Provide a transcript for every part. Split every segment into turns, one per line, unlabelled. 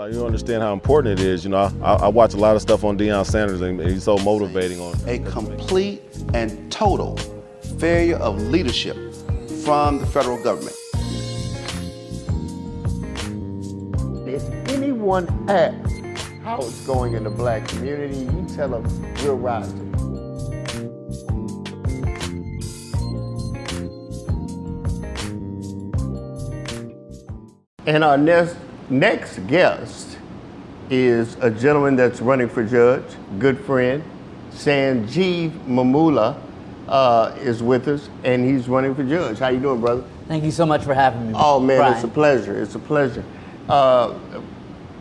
Like, you understand how important it is. You know, I watch a lot of stuff on Deion Sanders, and he's so motivating on
a complete and total failure of leadership from the federal government.
If anyone asks how it's going in the black community, you tell them we'll rise to it. And our next guest is a gentleman that's running for judge, good friend. Sanjeev Memula is with us, and he's running for judge. How you doing, brother?
Thank you so much for having me.
Oh, man,
Brian.
It's a pleasure. It's a pleasure.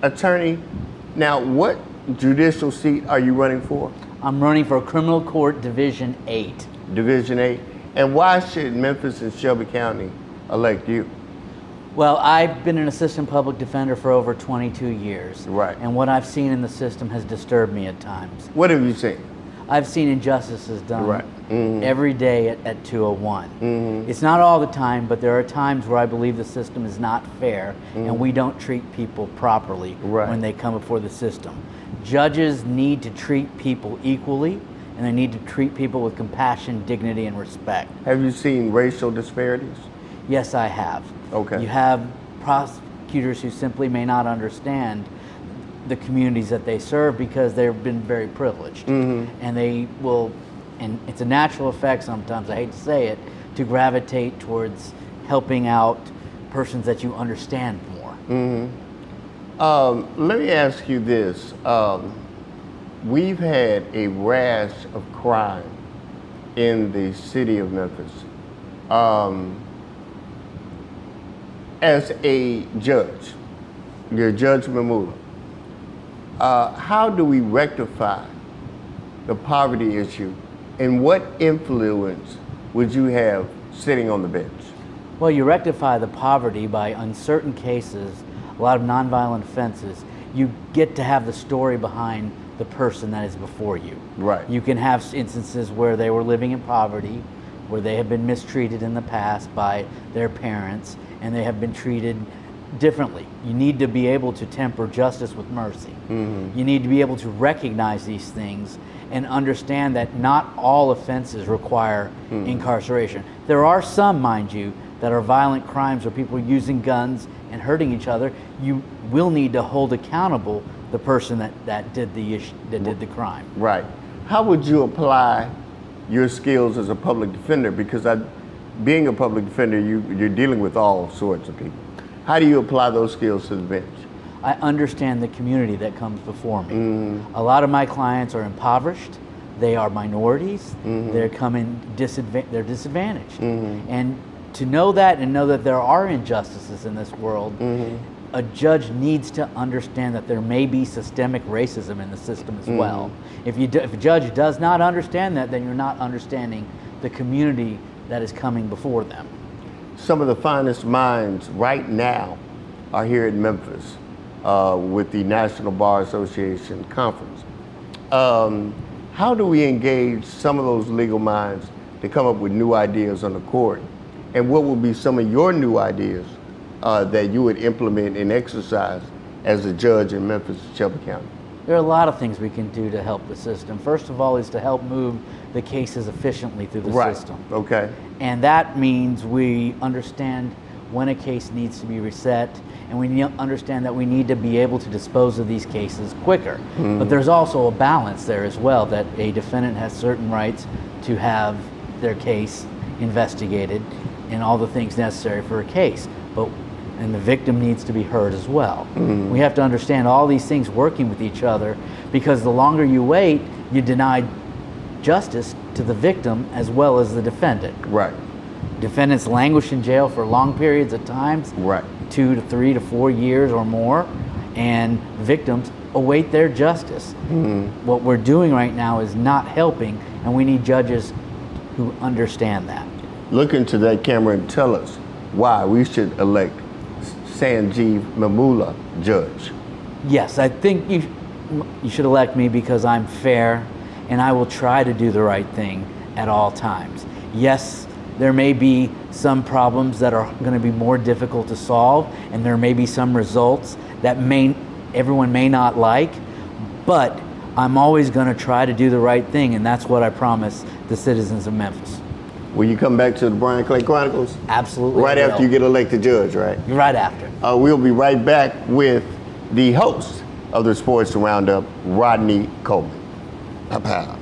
Attorney, now what judicial seat are you running for?
I'm running for Criminal Court Division 8.
Division 8. And why should Memphis and Shelby County elect you?
Well, I've been an assistant public defender for over 22 years.
Right.
And what I've seen in the system has disturbed me at times.
What have you seen?
I've seen injustices done
Right. Mm-hmm.
every day at 201.
Mm-hmm.
It's not all the time, but there are times where I believe the system is not fair
Mm-hmm.
and we don't treat people properly
Right.
when they come before the system. Judges need to treat people equally, and they need to treat people with compassion, dignity, and respect.
Have you seen racial disparities?
Yes, I have.
Okay.
You have prosecutors who simply may not understand the communities that they serve because they've been very privileged.
Mm-hmm.
And they will, and it's a natural effect sometimes, I hate to say it, to gravitate towards helping out persons that you understand more.
Let me ask you this. We've had a rash of crime in the city of Memphis. As a judge, you're Judge Memula, how do we rectify the poverty issue, and what influence would you have sitting on the bench?
Well, you rectify the poverty by, in certain cases, a lot of nonviolent offenses, you get to have the story behind the person that is before you.
Right.
You can have instances where they were living in poverty, where they have been mistreated in the past by their parents, and they have been treated differently. You need to be able to temper justice with mercy.
Mm-hmm.
You need to be able to recognize these things and understand that not all offenses require incarceration. There are some, mind you, that are violent crimes or people using guns and hurting each other. You will need to hold accountable the person that did the crime.
Right. How would you apply your skills as a public defender? Because being a public defender, you're dealing with all sorts of people. How do you apply those skills to the bench?
I understand the community that comes before me. A lot of my clients are impoverished. They are minorities. They're they're disadvantaged. And to know that and know that there are injustices in this world, a judge needs to understand that there may be systemic racism in the system as well. If a judge does not understand that, then you're not understanding the community that is coming before them.
Some of the finest minds right now are here in Memphis with the National Bar Association Conference. How do we engage some of those legal minds to come up with new ideas on the court? And what would be some of your new ideas that you would implement and exercise as a judge in Memphis, Shelby County?
There are a lot of things we can do to help the system. First of all is to help move the cases efficiently through the system.
Okay.
And that means we understand when a case needs to be reset, and we understand that we need to be able to dispose of these cases quicker. But there's also a balance there as well, that a defendant has certain rights to have their case investigated and all the things necessary for a case. And the victim needs to be heard as well. We have to understand all these things working with each other, because the longer you wait, you deny justice to the victim as well as the defendant.
Right.
Defendants languish in jail for long periods of times,
Right.
2 to 3 to 4 years or more, and victims await their justice. What we're doing right now is not helping, and we need judges who understand that.
Look into that camera and tell us why we should elect Sanjeev Memula judge.
Yes, I think you should elect me because I'm fair and I will try to do the right thing at all times. Yes, there may be some problems that are going to be more difficult to solve, and there may be some results that may everyone may not like, but I'm always going to try to do the right thing, and that's what I promise the citizens of Memphis.
Will you come back to the Brian Clay Chronicles?
Absolutely.
Right
I
after
will.
you get elected judge, right?
Right after.
We'll be right back with the host of the Sports Roundup, Rodney Coleman. Pow.